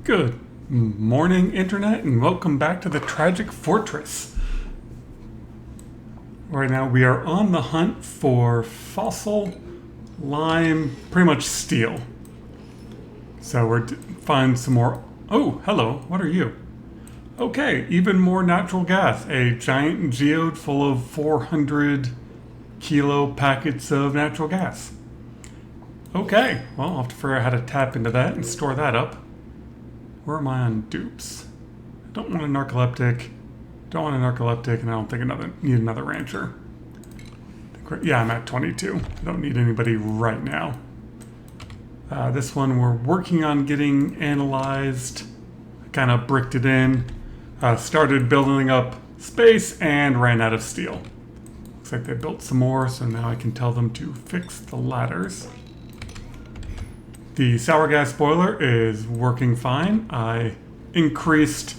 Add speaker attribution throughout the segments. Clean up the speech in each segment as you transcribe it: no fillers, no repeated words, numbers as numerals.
Speaker 1: Good morning, Internet, and welcome back to the Tragic Fortress. Right now, we are on the hunt for fossil, lime, pretty much steel. So we're find some more. Oh, hello. What are you? Okay, even more natural gas. A giant geode full of 400 kilo packets of natural gas. Okay, well, I'll have to figure out how to tap into that and store that up. Where am I on dupes? I don't want a narcoleptic. Don't want a narcoleptic, and I don't think need another rancher. Yeah, I'm at 22. I don't need anybody right now. This one we're working on getting analyzed. I kind of bricked it in. Started building up space and ran out of steel. Looks like they built some more, so now I can tell them to fix the ladders. The sour gas boiler is working fine. I increased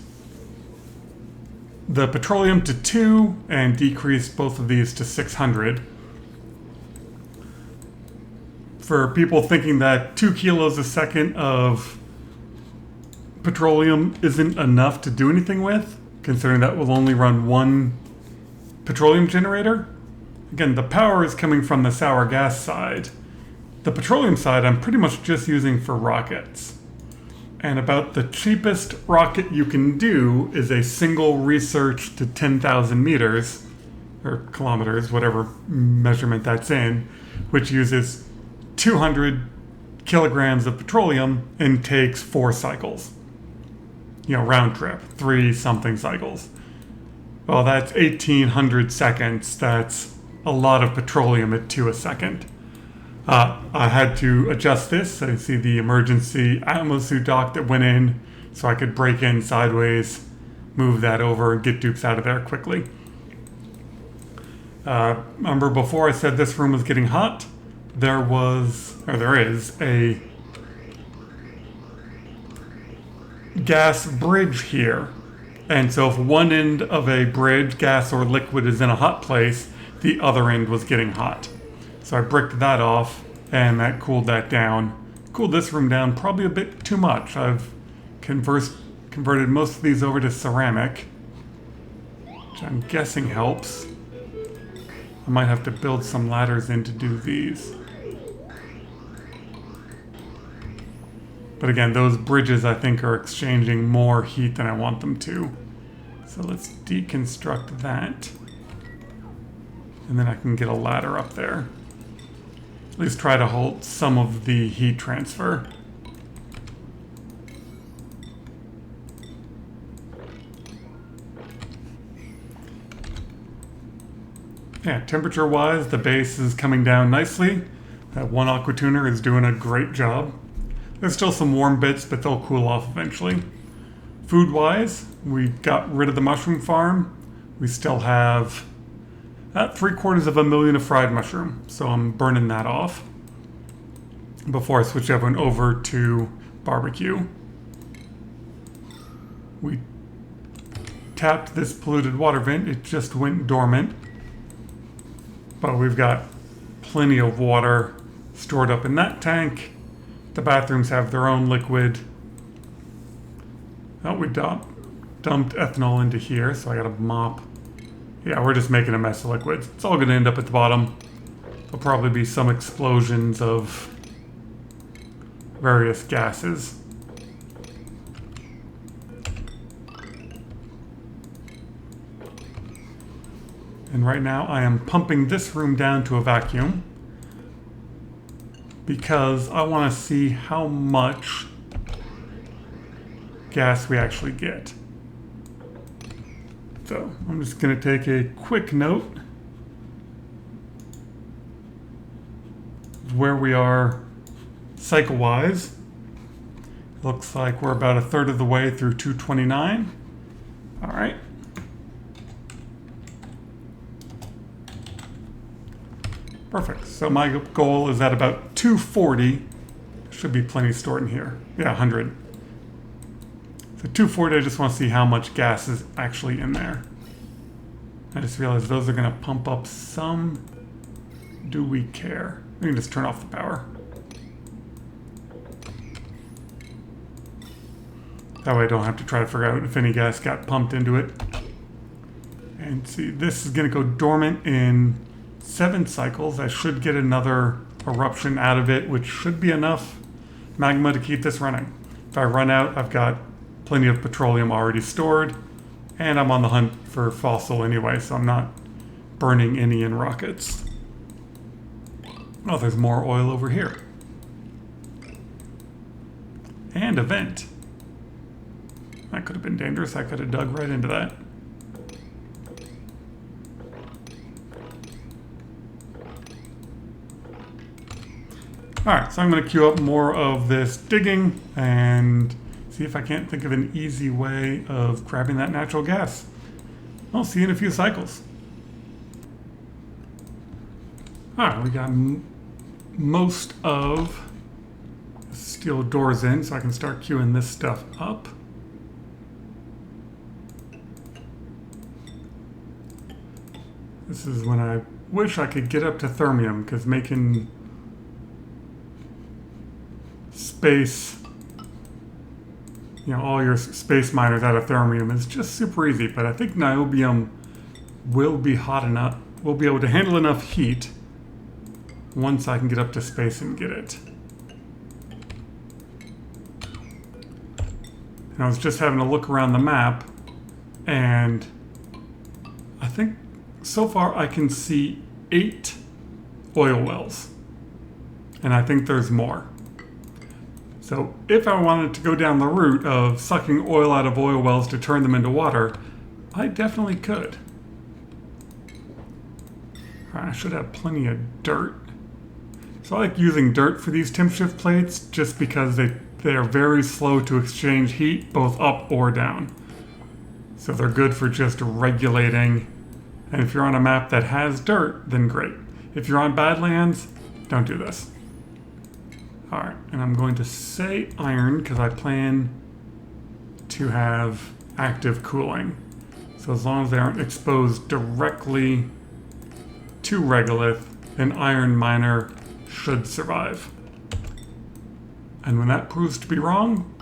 Speaker 1: the petroleum to 2 and decreased both of these to 600. For people thinking that 2 kilos a second of petroleum isn't enough to do anything with, considering that will only run one petroleum generator, again, the power is coming from the sour gas side. The petroleum side I'm pretty much just using for rockets. And about the cheapest rocket you can do is a single research to 10,000 meters, or kilometers, whatever measurement that's in, which uses 200 kilograms of petroleum and takes 4 cycles. Round trip, 3 something cycles. Well, that's 1,800 seconds. That's a lot of petroleum at 2 a second. I had to adjust this. I see the emergency atmosuit dock that went in, so I could break in sideways, move that over, and get dupes out of there quickly. Remember before I said this room was getting hot? There is a gas bridge here. And so if one end of a bridge, gas or liquid, is in a hot place, the other end was getting hot. So I bricked that off, and that cooled that down. Cooled this room down probably a bit too much. I've converted most of these over to ceramic, which I'm guessing helps. I might have to build some ladders in to do these. But again, those bridges I think are exchanging more heat than I want them to. So let's deconstruct that. And then I can get a ladder up there. At least try to hold some of the heat transfer. Yeah, temperature-wise, the base is coming down nicely. That one aqua tuner is doing a great job. There's still some warm bits, but they'll cool off eventually. Food-wise, we got rid of the mushroom farm. We still have 750,000 of fried mushroom, so I'm burning that off before I switch everyone over to barbecue. We tapped this polluted water vent. It just went dormant, but we've got plenty of water stored up in that tank. The bathrooms have their own liquid. We dumped ethanol into here, so I got a mop. Yeah, we're just making a mess of liquids. It's all going to end up at the bottom. There'll probably be some explosions of various gases. And right now I am pumping this room down to a vacuum because I want to see how much gas we actually get. So I'm just going to take a quick note of where we are cycle-wise. Looks like we're about a third of the way through 229. All right. Perfect. So my goal is at about 240. Should be plenty stored in here. Yeah, 100. So 240, I just want to see how much gas is actually in there. I just realized those are going to pump up some. Do we care? We can just turn off the power. That way I don't have to try to figure out if any gas got pumped into it. And see, this is going to go dormant in 7 cycles. I should get another eruption out of it, which should be enough magma to keep this running. If I run out, I've got plenty of petroleum already stored, and I'm on the hunt for fossil anyway, so I'm not burning any in rockets. Oh, there's more oil over here. And a vent. That could have been dangerous. I could have dug right into that. Alright, so I'm going to queue up more of this digging and see if I can't think of an easy way of grabbing that natural gas. I'll see you in a few cycles. Alright, we got most of the steel doors in, so I can start queuing this stuff up. This is when I wish I could get up to thermium, because making space, all your space miners out of thermium is just super easy, but I think niobium will be hot enough, will be able to handle enough heat once I can get up to space and get it. And I was just having a look around the map, and I think so far I can see 8 oil wells, and I think there's more. So if I wanted to go down the route of sucking oil out of oil wells to turn them into water, I definitely could. I should have plenty of dirt. So I like using dirt for these temp shift plates just because they are very slow to exchange heat both up or down. So they're good for just regulating. And if you're on a map that has dirt, then great. If you're on Badlands, don't do this. Alright, and I'm going to say iron because I plan to have active cooling. So as long as they aren't exposed directly to regolith, an iron miner should survive. And when that proves to be wrong,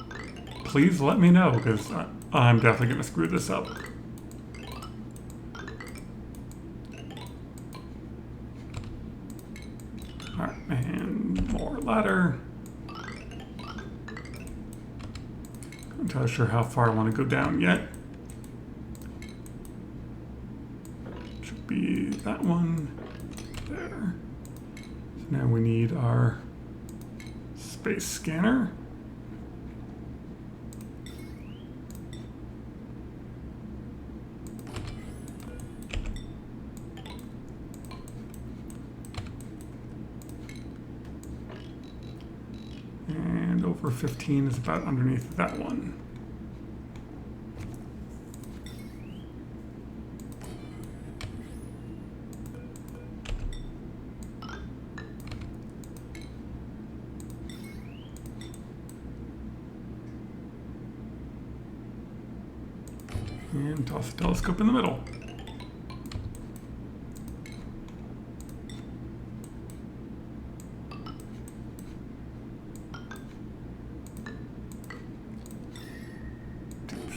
Speaker 1: please let me know, because I'm definitely going to screw this up. Alright, and more ladder. I'm not entirely sure how far I want to go down yet. Should be that one there. So now we need our space scanner. And over 15 is about underneath that one. And toss the telescope in the middle.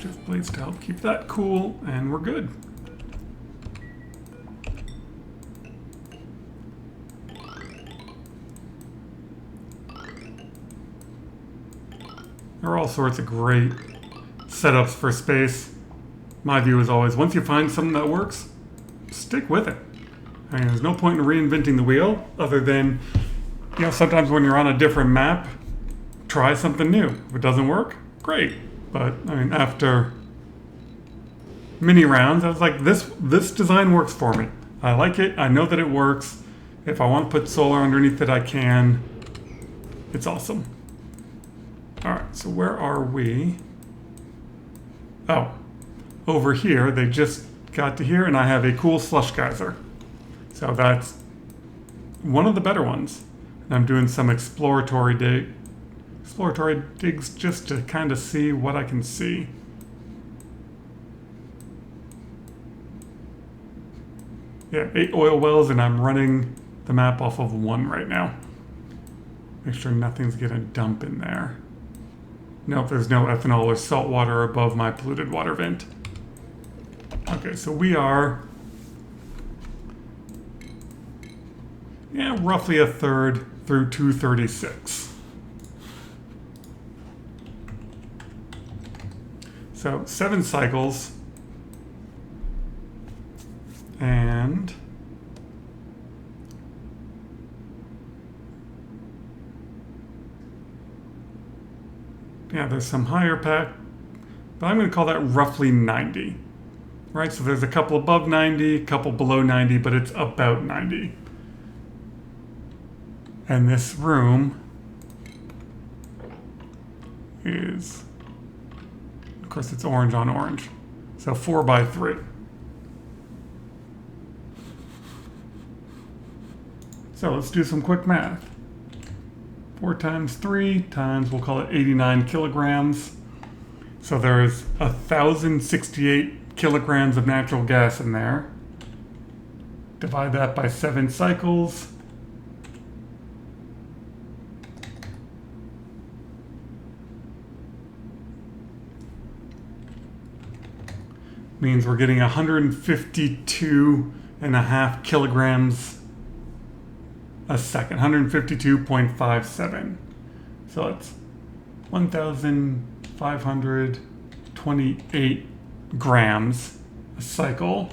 Speaker 1: Shift blades to help keep that cool, and we're good. There are all sorts of great setups for space. My view is always, once you find something that works, stick with it. I mean, there's no point in reinventing the wheel other than, sometimes when you're on a different map, try something new. If it doesn't work, great. But, I mean, after many rounds, I was like, this design works for me. I like it. I know that it works. If I want to put solar underneath it, I can. It's awesome. All right, so where are we? Oh, over here. They just got to here, and I have a cool slush geyser. So that's one of the better ones. And I'm doing some exploratory digs just to kind of see what I can see. Yeah, 8 oil wells, and I'm running the map off of 1 right now. Make sure nothing's gonna dump in there. Nope, there's no ethanol or salt water above my polluted water vent. Okay, so we are, yeah, roughly a third through 236. So 7 cycles, and yeah, there's some higher pack, but I'm going to call that roughly 90. Right, so there's a couple above 90, a couple below 90, but it's about 90. And this room is, of course, it's orange on orange. So 4 by 3. So let's do some quick math. 4 times 3 times, we'll call it 89 kilograms. So there's 1,068 kilograms of natural gas in there. Divide that by 7 cycles. Means we're getting 152.5 kilograms a second, 152.57. So it's 1,528 grams a cycle.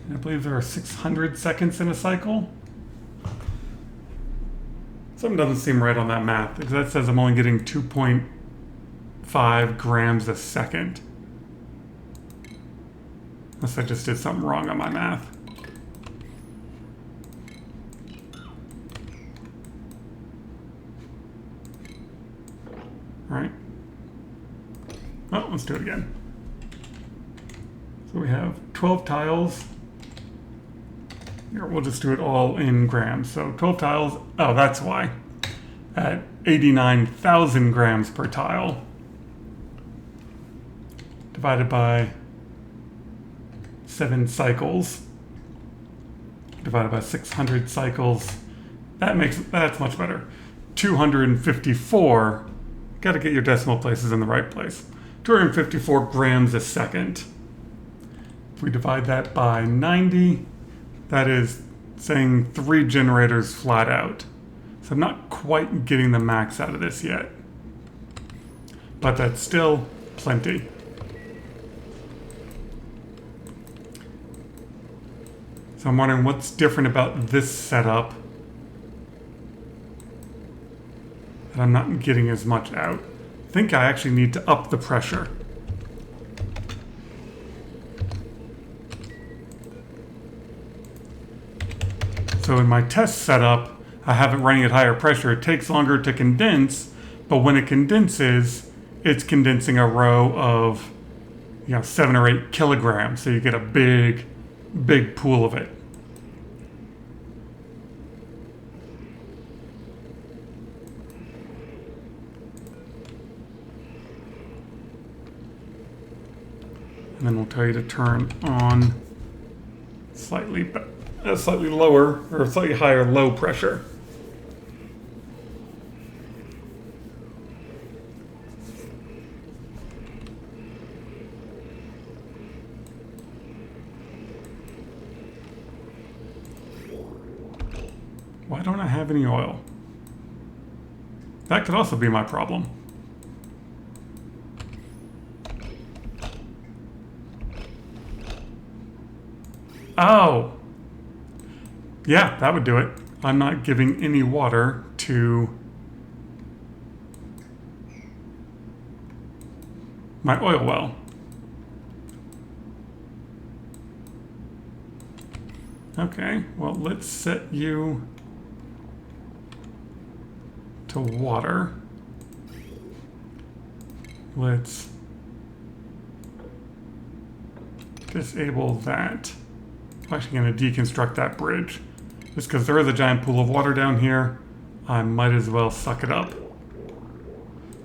Speaker 1: And I believe there are 600 seconds in a cycle. Something doesn't seem right on that math, because that says I'm only getting 2.5 grams a second. Unless I just did something wrong on my math. All right. Oh, let's do it again. So we have 12 tiles. Here, we'll just do it all in grams. So 12 tiles, oh, that's why. At 89,000 grams per tile. Divided by 7 cycles. Divided by 600 cycles. That's much better. 254. Got to get your decimal places in the right place. 254 grams a second. If we divide that by 90, that is saying 3 generators flat out. So I'm not quite getting the max out of this yet. But that's still plenty. So I'm wondering what's different about this setup that I'm not getting as much out. I think I actually need to up the pressure. So in my test setup, I have it running at higher pressure. It takes longer to condense, but when it condenses, it's condensing a row of 7 or 8 kilograms. So you get a big pool of it. And then we'll tell you to turn on slightly lower or slightly higher low pressure. Why don't I have any oil? That could also be my problem. Oh! Yeah, that would do it. I'm not giving any water to my oil well. Okay, well, let's set you to water. Let's disable that. I'm actually going to deconstruct that bridge. Just because there is a giant pool of water down here, I might as well suck it up.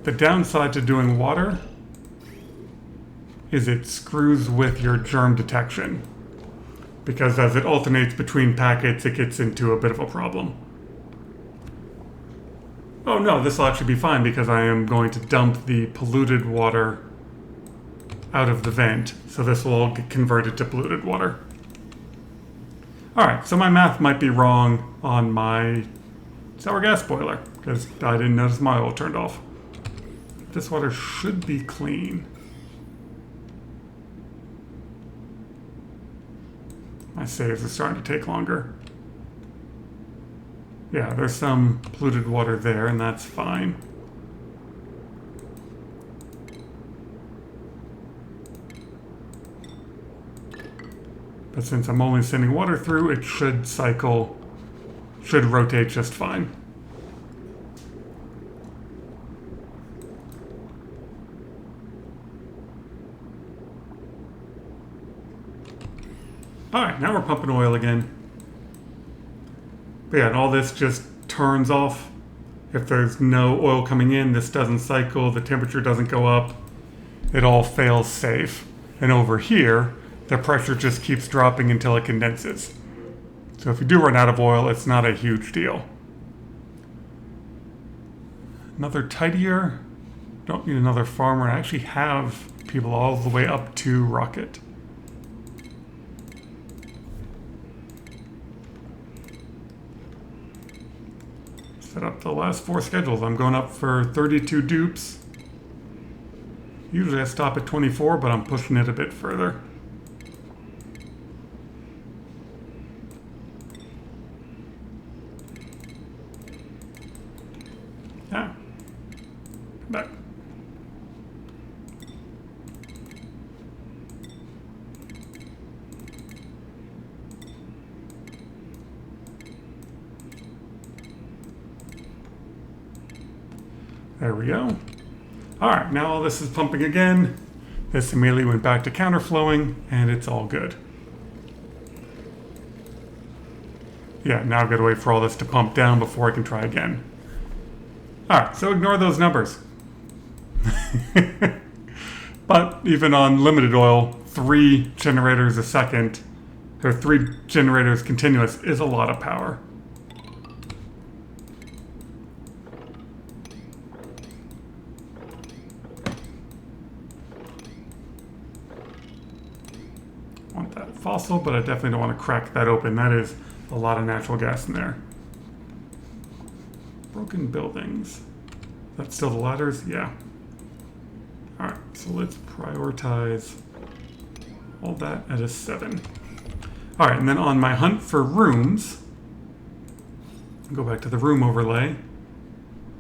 Speaker 1: The downside to doing water is it screws with your germ detection. Because as it alternates between packets, it gets into a bit of a problem. Oh no, this will actually be fine because I am going to dump the polluted water out of the vent. So this will all get converted to polluted water. Alright, so my math might be wrong on my sour gas boiler because I didn't notice my oil turned off. This water should be clean. My saves are starting to take longer. Yeah, there's some polluted water there, and that's fine. But since I'm only sending water through, it should cycle, should rotate just fine. Alright, now we're pumping oil again. But yeah, and all this just turns off. If there's no oil coming in, this doesn't cycle, the temperature doesn't go up. It all fails safe. And over here, the pressure just keeps dropping until it condenses. So if you do run out of oil, it's not a huge deal. Another tidier. Don't need another farmer. I actually have people all the way up to Rocket. Set up the last 4 schedules. I'm going up for 32 dupes. Usually I stop at 24, but I'm pushing it a bit further. Ah. Come back. There we go. Alright, now all this is pumping again. This immediately went back to counterflowing, and it's all good. Yeah, now I've got to wait for all this to pump down before I can try again. Alright, so ignore those numbers. But even on limited oil, 3 generators a second, or 3 generators continuous, is a lot of power. Want that fossil, but I definitely don't want to crack that open. That is a lot of natural gas in there. Broken buildings. That's still the ladders? Yeah. Alright, so let's prioritize all that at a 7. Alright, and then on my hunt for rooms, go back to the room overlay.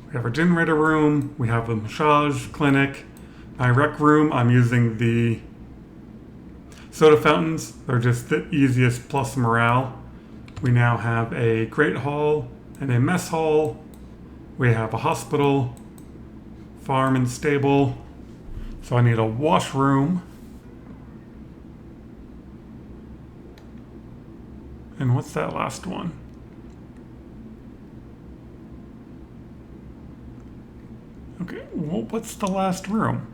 Speaker 1: We have our generator room, we have a massage clinic. My rec room, I'm using the soda fountains. They're just the easiest plus morale. We now have a great hall and a mess hall. We have a hospital, farm and stable. So I need a washroom. And what's that last one? Okay, well, what's the last room?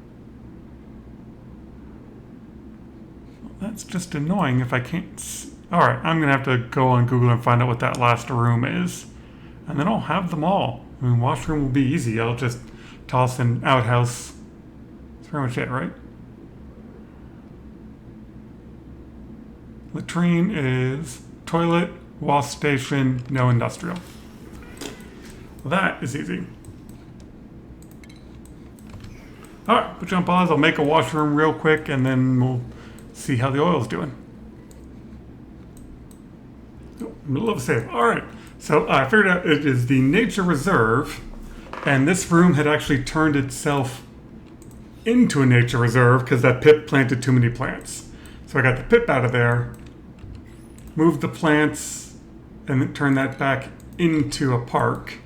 Speaker 1: That's just annoying if I can't... Alright, I'm going to have to go on Google and find out what that last room is. And then I'll have them all. I mean, washroom will be easy. I'll just toss an outhouse. That's pretty much it, right? Latrine is toilet, wash station, no industrial. Well, that is easy. Alright, put you on pause. I'll make a washroom real quick and then we'll see how the oil's doing. Oh, middle of a save. Alright, so I figured out it is the nature reserve, and this room had actually turned itself into a nature reserve because that pip planted too many plants. So I got the pip out of there, moved the plants, and then turned that back into a park.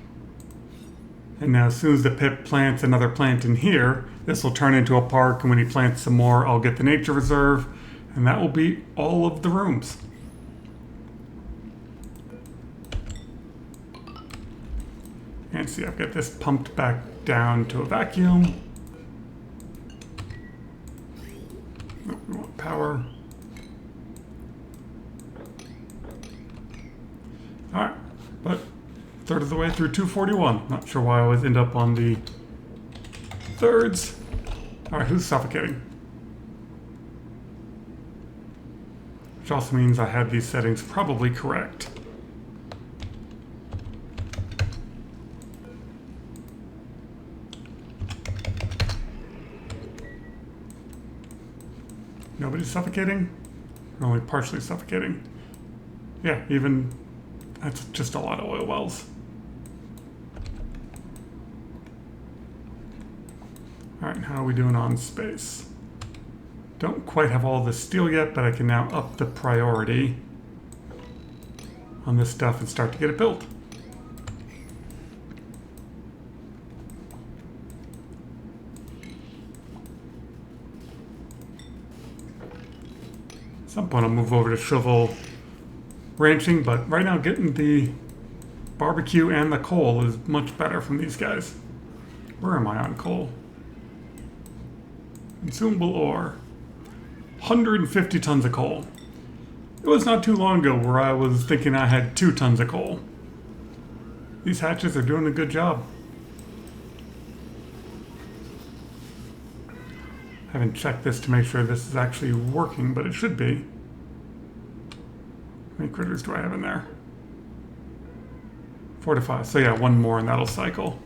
Speaker 1: And now as soon as the pip plants another plant in here, this will turn into a park, and when he plants some more, I'll get the nature reserve, and that will be all of the rooms. And see, I've got this pumped back down to a vacuum. Oh, we want power. Alright, but third of the way through 241. Not sure why I always end up on the thirds. All right, who's suffocating? Which also means I had these settings probably correct. Nobody's suffocating? Or only partially suffocating? Yeah, even that's just a lot of oil wells. All right, how are we doing on space? Don't quite have all the steel yet, but I can now up the priority on this stuff and start to get it built. At some point I'll move over to shovel ranching, but right now getting the barbecue and the coal is much better from these guys. Where am I on coal? Consumable ore. 150 tons of coal. It was not too long ago where I was thinking I had 2 tons of coal. These hatches are doing a good job. I haven't checked this to make sure this is actually working, but it should be. How many critters do I have in there? 4 to 5. So yeah, 1 more and that'll cycle.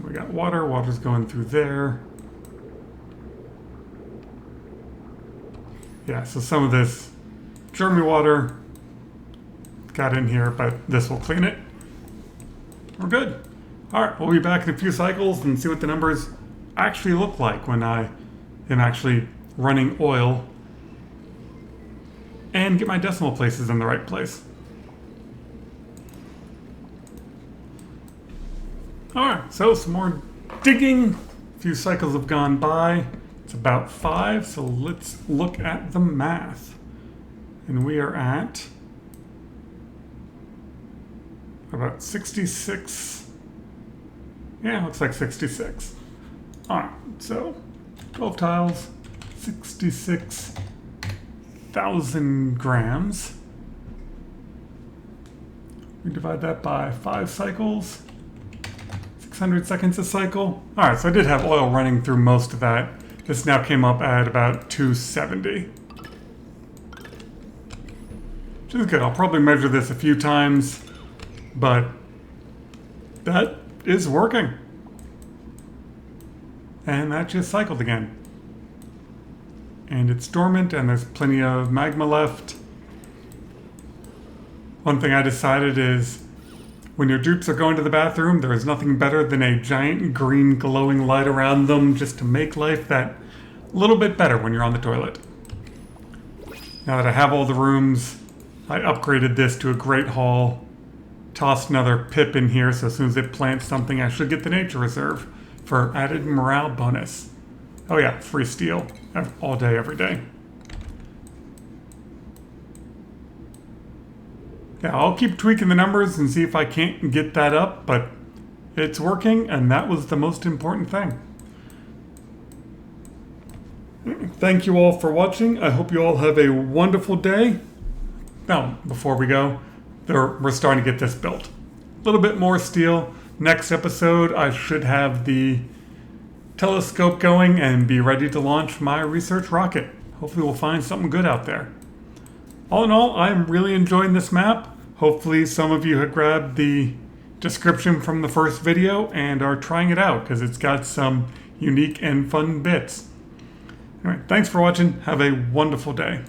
Speaker 1: We got water. Water's going through there. Yeah, so some of this Germy water got in here, but this will clean it. We're good. All right, we'll be back in a few cycles and see what the numbers actually look like when I am actually running oil and get my decimal places in the right place. All right, so some more digging. A few cycles have gone by. It's about 5, so let's look at the math. And we are at about 66. Yeah, looks like 66. All right, so 12 tiles, 66,000 grams. We divide that by 5 cycles. 600 seconds a cycle. All right, so I did have oil running through most of that. This now came up at about 270. Which is good. I'll probably measure this a few times, but that is working. And that just cycled again. And it's dormant and there's plenty of magma left. One thing I decided is when your dupes are going to the bathroom, there is nothing better than a giant green glowing light around them just to make life that little bit better when you're on the toilet. Now that I have all the rooms, I upgraded this to a great hall, tossed another pip in here so as soon as it plants something I should get the nature reserve for added morale bonus. Oh yeah, free steel all day, every day. Yeah, I'll keep tweaking the numbers and see if I can't get that up, but it's working, and that was the most important thing. Thank you all for watching. I hope you all have a wonderful day. Now, before we go, we're starting to get this built. A little bit more steel. Next episode, I should have the telescope going and be ready to launch my research rocket. Hopefully we'll find something good out there. All in all, I'm really enjoying this map. Hopefully some of you have grabbed the description from the first video and are trying it out because it's got some unique and fun bits. Anyway, thanks for watching. Have a wonderful day.